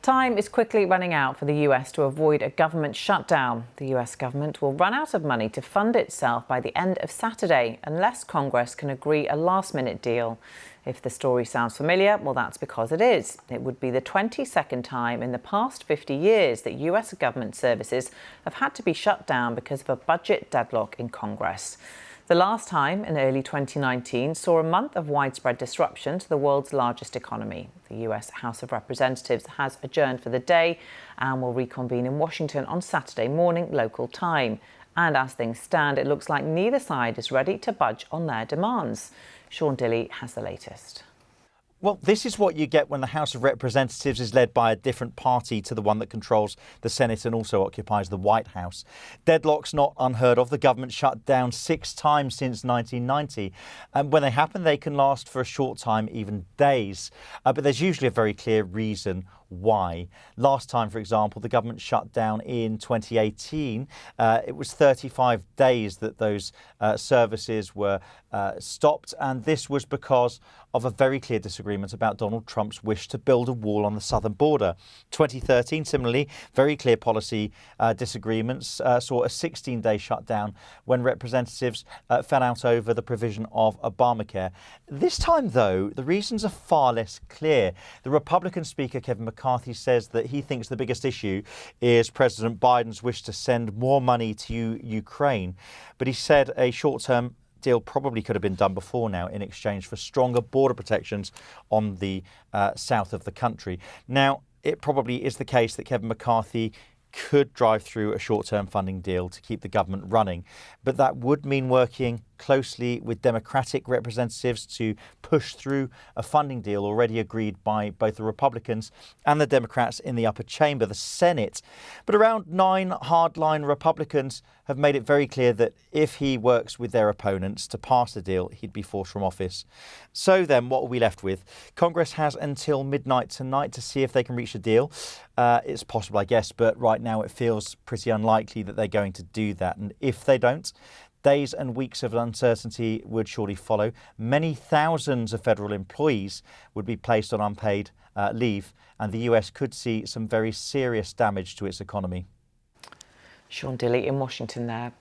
Time is quickly running out for the US to avoid a government shutdown. The US government will run out of money to fund itself by the end of Saturday unless Congress can agree a last-minute deal. If the story sounds familiar, well, that's because it is. It would be the 22nd time in the past 50 years that US government services have had to be shut down because of a budget deadlock in Congress. The last time, in early 2019, saw a month of widespread disruption to the world's largest economy. The US House of Representatives has adjourned for the day and will reconvene in Washington on Saturday morning local time. And as things stand, it looks like neither side is ready to budge on their demands. Sean Dilley has the latest. Well, this is what you get when the House of Representatives is led by a different party to the one that controls the Senate and also occupies the White House. Deadlock's not unheard of. The government shut down 6 times since 1990. And when they happen, they can last for a short time, even days. But there's usually a very clear reason why. Last time, for example, the government shut down in 2018. It was 35 days that those services were stopped. And this was because of a very clear disagreement about Donald Trump's wish to build a wall on the southern border. 2013, similarly, very clear policy disagreements saw a 16-day shutdown when representatives fell out over the provision of Obamacare. This time, though, the reasons are far less clear. The Republican Speaker, Kevin McCarthy, says that he thinks the biggest issue is President Biden's wish to send more money to Ukraine. But he said a short-term deal probably could have been done before now in exchange for stronger border protections on the south of the country. Now, it probably is the case that Kevin McCarthy could drive through a short-term funding deal to keep the government running, but that would mean working closely with Democratic representatives to push through a funding deal already agreed by both the Republicans and the Democrats in the upper chamber, the Senate. But around 9 hardline Republicans have made it very clear that if he works with their opponents to pass the deal, he'd be forced from office. So then, what are we left with? Congress has until midnight tonight to see if they can reach a deal. It's possible, I guess, but right now it feels pretty unlikely that they're going to do that. And if they don't, days and weeks of uncertainty would surely follow. Many thousands of federal employees would be placed on unpaid leave, and the US could see some very serious damage to its economy. Sean Dilley in Washington there.